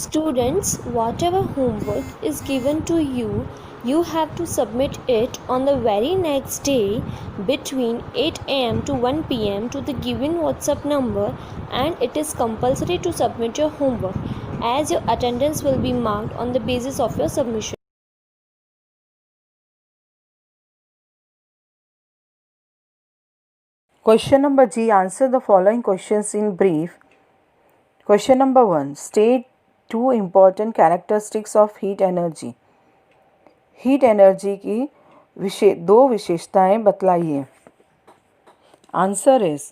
Students, whatever homework is given to you, you have to submit it on the very next day between 8 am to 1 pm to the given WhatsApp number, and it is compulsory to submit your homework as your attendance will be marked on the basis of your submission. Question number G. Answer the following questions in brief. Question number 1. State two important characteristics of heat energy. Heat energy की दो विशेषताएं बतलाइए. Answer is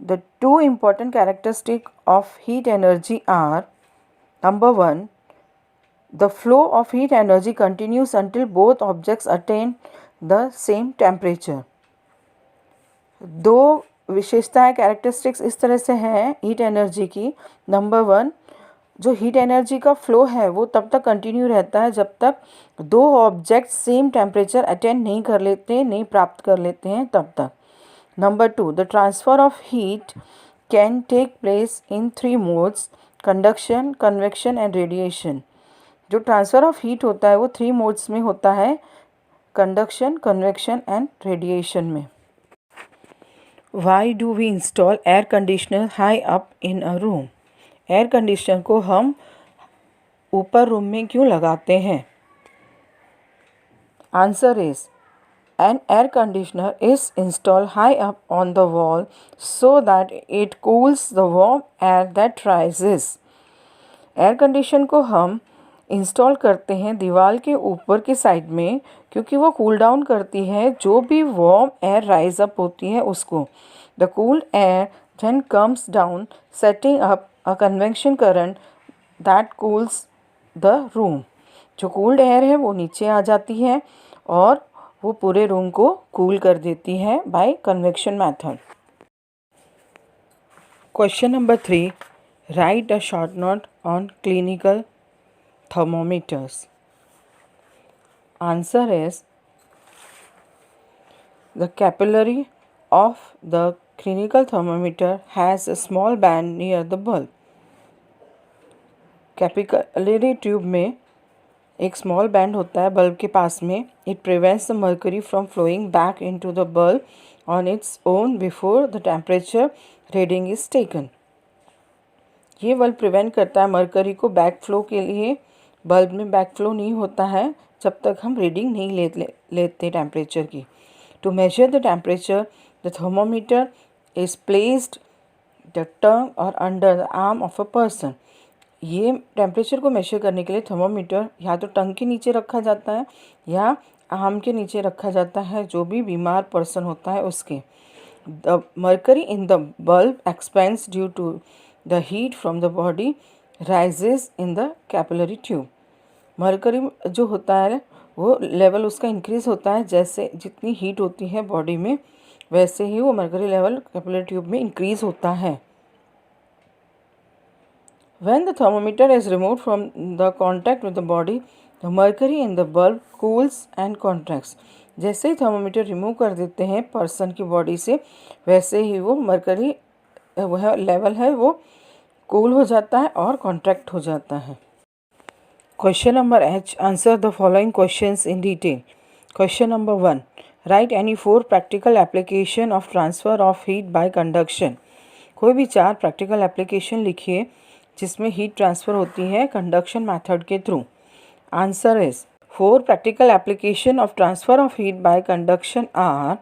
the two important characteristics of heat energy are: number 1, the flow of heat energy continues until both objects attain the same temperature. दो विशेषताएं characteristics इस तरह से हैं हीट एनर्जी की. नंबर 1, जो हीट एनर्जी का फ्लो है वो तब तक कंटिन्यू रहता है जब तक दो ऑब्जेक्ट सेम टेम्परेचर अटेंड नहीं कर लेते, नहीं प्राप्त कर लेते हैं तब तक. Number 2, the transfer of heat can take place in 3 modes: conduction, convection and radiation. जो ट्रांसफ़र ऑफ हीट होता है वो 3 मोड्स में होता है: कंडक्शन, कन्वेक्शन एंड रेडिएशन में. Why do we install air conditioner high up in a room? Air conditioner को हम ऊपर रूम में क्यों लगाते हैं? Answer is an air conditioner is installed high up on the wall so that it cools the warm air that rises. Air condition को हम install करते हैं दीवार के ऊपर की साइड में क्योंकि वो कूल डाउन करती है जो भी वार्म एयर राइज अप होती है उसको. The cooled air then comes down setting up a convection current that cools the room. जो कूल्ड एयर है वो नीचे आ जाती है और वो पूरे रूम को कूल कर देती है by convection method. Question number 3. Write a short note on clinical thermometers. Answer is the capillary of the clinical thermometer has a small band near the bulb. Capillary tube में एक small band होता है bulb के पास में. It prevents the mercury from flowing back into the bulb on its own before the temperature reading is taken. ये bulb prevent करता है मर्करी को बैक फ्लो के लिए. बल्ब में बैक फ्लो नहीं होता है जब तक हम रीडिंग नहीं लेते टेम्परेचर की. To measure the temperature the thermometer is placed the tongue और under the arm of a person. ये टेम्परेचर को मेजर करने के लिए थर्मोमीटर या तो टंग के नीचे रखा जाता है या आर्म के नीचे रखा जाता है जो भी बीमार पर्सन होता है उसके. The mercury in the bulb expands due to the heat from the body rises in the capillary tube. Mercury जो होता है वो लेवल उसका इंक्रीज़ होता है जैसे जितनी हीट होती है बॉडी में वैसे ही वो मर्करी लेवल कैपिलरी ट्यूब में इंक्रीज़ होता है. When the thermometer is removed from the contact with the body, the mercury in the bulb cools and contracts. जैसे ही थर्मोमीटर रिमूव कर देते हैं पर्सन की बॉडी से वैसे ही वो मर्करी वह लेवल है वो कूल हो जाता है और कॉन्ट्रैक्ट हो जाता है. Question number H. Answer the following questions in detail. Question number 1. Right any 4 practical application of transfer of heat by conduction. कोई भी 4 प्रैक्टिकल एप्लीकेशन लिखिए जिसमें हीट ट्रांसफ़र होती है कंडक्शन मेथड के थ्रू. Answer is 4 practical application of transfer of heat by conduction are: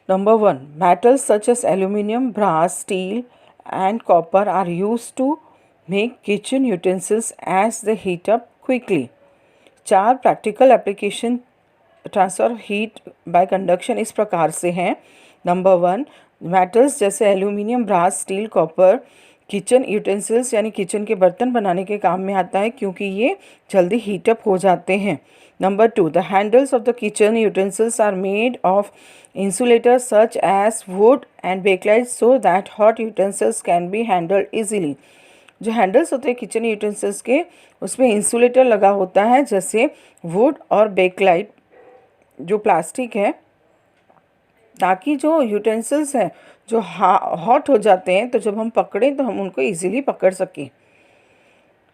number 1, metals such as aluminium, brass, steel and copper are used to make kitchen utensils as they heat up quickly. 4 practical application transfer heat by conduction इस प्रकार से हैं. Number 1, metals जैसे aluminium, brass, steel, copper kitchen utensils यानी kitchen के बर्तन बनाने के काम में आता है क्योंकि ये जल्दी हीटअप हो जाते हैं. Number 2, the handles of the kitchen utensils are made of insulator such as wood and bakelite so that hot utensils can be handled easily. जो हैंडल्स होते हैं किचन यूटेंसिल्स के उसमें इंसुलेटर लगा होता है जैसे वुड और बेकलाइट जो प्लास्टिक है ताकि जो यूटेंसिल्स हैं जो हॉट हो जाते हैं तो जब हम पकड़ें तो हम उनको इजीली पकड़ सकें.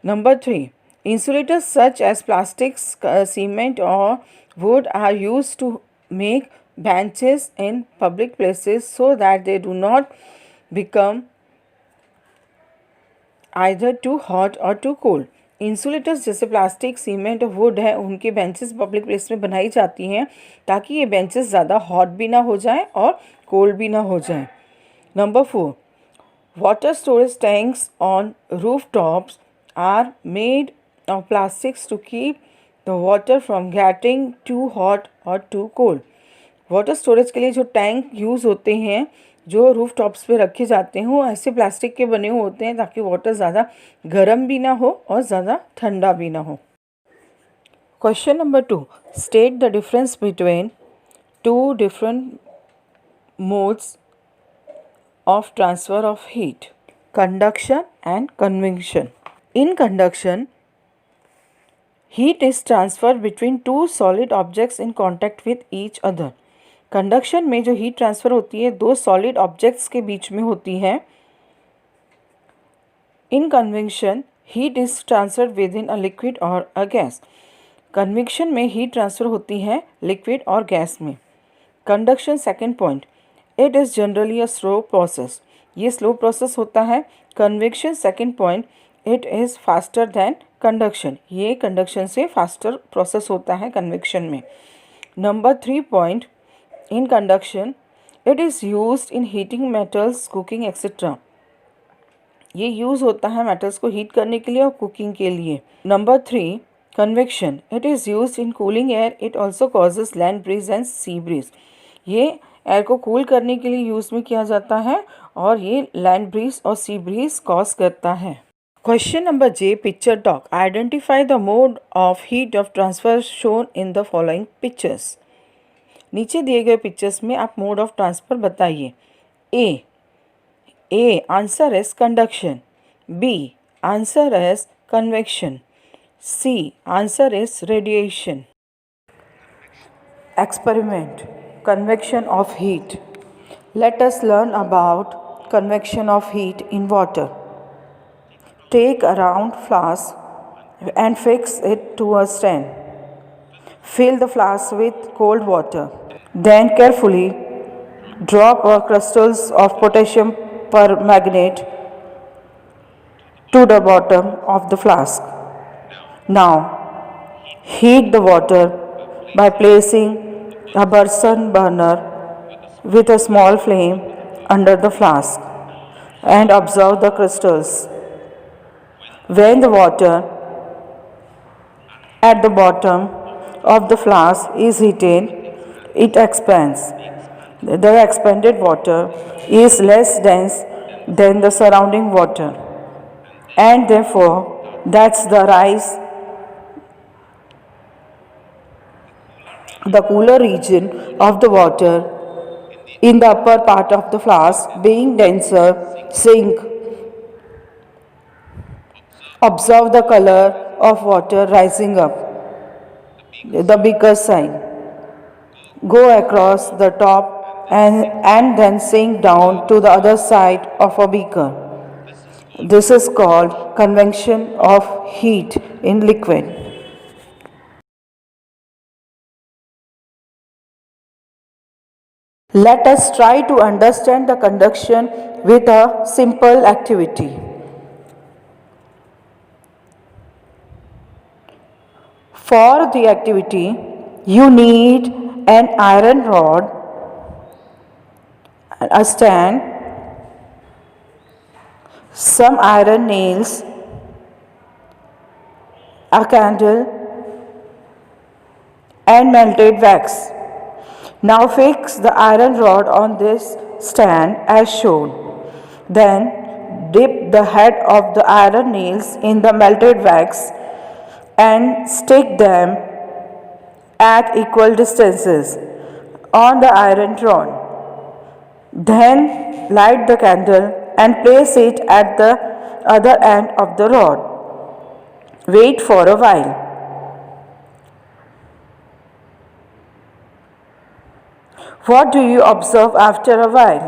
Number 3. Insulators such as plastics, cement or wood are used to make benches in public places so that they do not become either too hot or too cold. Insulators जैसे प्लास्टिक, सीमेंट और would है, उनके benches public place में बनाई जाती हैं ताकि ये बेंचेस ज़्यादा हॉट भी ना हो जाएं और कोल्ड भी ना हो जाएं. Number 4. Water storage tanks on rooftops are made of plastics to keep the water from getting too hot or too cold. Water storage के लिए जो टैंक यूज़ होते हैं, जो रूफ टॉप्स पे रखे जाते हैं, वो ऐसे प्लास्टिक के बने हुए होते हैं ताकि वाटर ज़्यादा गर्म भी ना हो और ज़्यादा ठंडा भी ना हो. Question number 2. State the difference between two different modes of transfer of heat, conduction and convection. In conduction, heat is transferred between two solid objects in contact with each other. Conduction में जो heat transfer होती है दो solid objects के बीच में होती है. In convection heat is transferred within a liquid और अ गैस. कन्वेक्शन में हीट ट्रांसफ़र होती है लिक्विड और गैस में. Conduction second point, it is generally a slow process. ये स्लो प्रोसेस होता है. Convection second point, it is faster than conduction. ये कंडक्शन से फास्टर प्रोसेस होता है कन्वेक्शन में. Number 3 point, in conduction it is used in heating metals, cooking etcetera. ये use होता है मेटल्स को हीट करने के लिए और कुकिंग के लिए. Number 3 convection, it is used in cooling air. It also causes land breeze and sea breeze. ये एयर को कूल करने के लिए यूज़ में किया जाता है और ये लैंड ब्रीज और सी ब्रीज कॉज करता है. Question number J, picture talk. Identify the mode of heat of transfer shown in the following pictures. नीचे दिए गए पिक्चर्स में आप मोड ऑफ ट्रांसफ़र बताइए. A answer is conduction. B answer is convection. C answer is radiation. Experiment. Convection of heat. Let us learn about convection of heat in water. Take a round flask and fix it to a stand. Fill the flask with cold water. Then carefully drop crystals of potassium permanganate to the bottom of the flask. Now heat the water by placing a Bunsen burner with a small flame under the flask and observe the crystals. When the water at the bottom of the flask is heated, it expands. The expanded water is less dense than the surrounding water, and therefore that's the rise. The cooler region of the water in the upper part of the flask being denser sink. Observe the color of water rising up the beaker side. Go across the top and then sink down to the other side of a beaker. This is called convection of heat in liquid. Let us try to understand the conduction with a simple activity. For the activity, you need an iron rod, a stand, some iron nails, a candle, and melted wax. Now fix the iron rod on this stand as shown. Then dip the head of the iron nails in the melted wax and stick them at equal distances on the iron rod. Then light the candle and place it at the other end of the rod. Wait for a while. What do you observe after a while?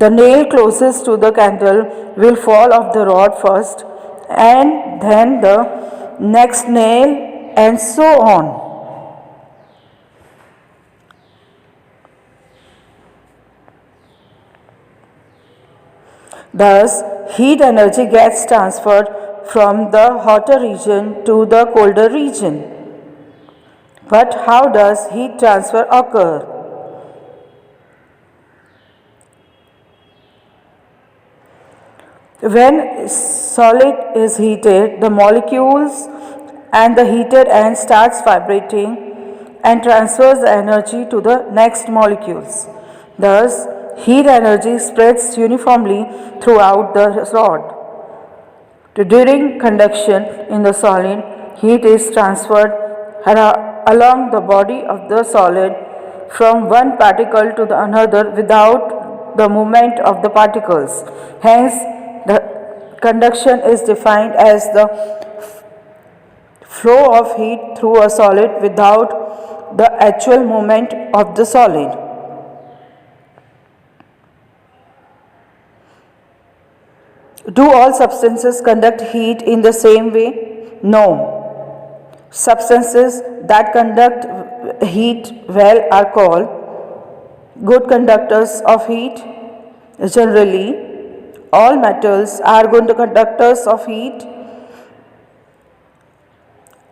The nail closest to the candle will fall off the rod first and then the next nail, and so on. Thus, heat energy gets transferred from the hotter region to the colder region. But how does heat transfer occur? When solid is heated, the molecules and the heated end starts vibrating and transfers the energy to the next molecules. Thus, heat energy spreads uniformly throughout the rod. During conduction in the solid, heat is transferred along the body of the solid from one particle to the another without the movement of the particles. Hence, the conduction is defined as the flow of heat through a solid without the actual movement of the solid. Do all substances conduct heat in the same way? No. Substances that conduct heat well are called good conductors of heat. Generally, all metals are good conductors of heat,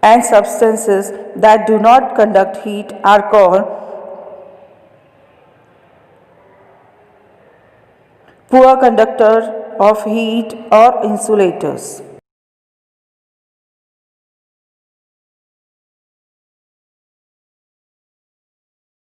and substances that do not conduct heat are called poor conductor of heat or insulators.